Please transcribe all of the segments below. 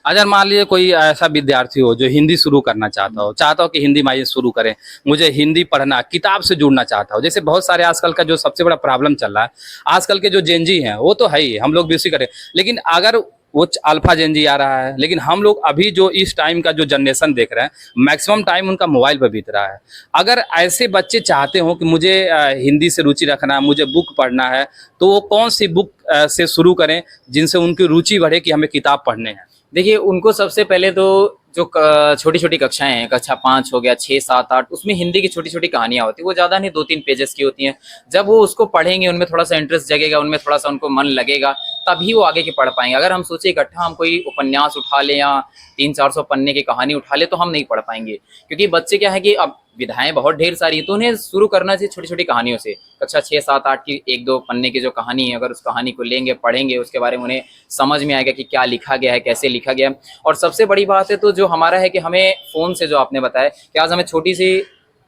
अगर मान लीजिए कोई ऐसा विद्यार्थी हो जो हिंदी शुरू करना चाहता हो कि हिंदी माई शुरू करें, मुझे हिंदी पढ़ना, किताब से जुड़ना चाहता हो। जैसे बहुत सारे आजकल का जो सबसे बड़ा प्रॉब्लम चल रहा है, आजकल के जो जेनजी हैं वो तो है ही, हम लोग भी उसी करें। लेकिन अगर वो अल्फा जेनजी आ रहा है, लेकिन हम लोग अभी जो इस टाइम का जो जनरेशन देख रहे हैं, मैक्सिमम टाइम उनका मोबाइल पर बीत रहा है। अगर ऐसे बच्चे चाहते हो कि मुझे हिंदी से रुचि रखना है, मुझे बुक पढ़ना है, तो वो कौन सी बुक से शुरू करें जिनसे उनकी रुचि बढ़े कि हमें किताब पढ़ने हैं। देखिए, उनको सबसे पहले तो जो छोटी-छोटी कक्षाएँ हैं, कक्षा 5 हो गया, 6, 7, 8 उसमें हिंदी की छोटी-छोटी कहानियाँ होती हैं, वो ज़्यादा नहीं 2-3 पेजेज़ की होती हैं। जब वो उसको पढ़ेंगे, उनमें थोड़ा-सा इंटरेस्ट जगेगा, उनमें थोड़ा-सा उनको मन लगेगा, तभी वो आगे की पढ़ पाएँगे। अगर हम सोचे इकट्ठा हम कोई उपन्यास उठा लें या 300-400 पन्ने की कहानी उठा लें, तो हम नहीं पढ़ पाएँगे। क्योंकि बच्चे क्या है कि अब विधाएँ बहुत ढेर सारी हैं, तो उन्हें शुरू करना चाहिए छोटी-छोटी कहानियों से। कक्षा 6, 7, 8 की 1-2 पन्ने की जो कहानी है, अगर उस कहानी को लेंगे, पढ़ेंगे, उसके बारे में उन्हें समझ में आएगा कि क्या लिखा गया है, कैसे लिखा गया है। और सबसे बड़ी बात है तो जो हमारा है कि हमें फ़ोन से, जो आपने बताया कि आज हमें छोटी-सी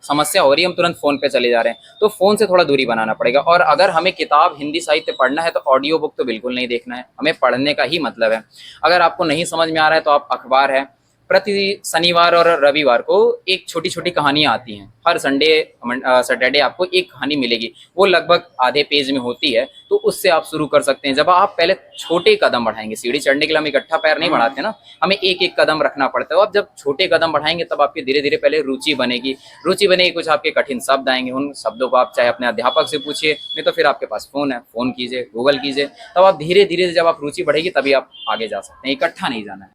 समस्या हो रही है, हम तुरंत फ़ोन पे चले जा रहे हैं, तो फ़ोन से थोड़ा दूरी बनाना पड़ेगा। और अगर हमें किताब हिंदी साहित्य पढ़ना है, तो ऑडियो बुक तो बिल्कुल नहीं देखना है, हमें पढ़ने का ही मतलब है। अगर आपको नहीं समझ में आ रहा है, तो आप अखबार है, प्रति शनिवार और रविवार को एक छोटी-छोटी कहानियाँ आती हैं। हर सैटरडे आपको एक कहानी मिलेगी, वो लगभग आधे पेज में होती है, तो उससे आप शुरू कर सकते हैं। जब आप पहले छोटे कदम बढ़ाएँगे, सीढ़ी चढ़ने के लिए हम इकट्ठा पैर नहीं बढ़ाते ना, हमें एक-एक कदम रखना पड़ता है। और जब छोटे कदम बढ़ाएँगे, तब आपकी धीरे-धीरे पहले रुचि बनेगी, कुछ आपके कठिन शब्द आएँगे, उन शब्दों को आप चाहे अपने अध्यापक से पूछिए, नहीं तो फिर आपके पास फ़ोन है, फ़ोन कीजिए, गूगल कीजिए, तब आप धीरे-धीरे जब आप रुचि बढ़ेगी, तभी आप आगे जा सकते हैं, इकट्ठा नहीं जाना है।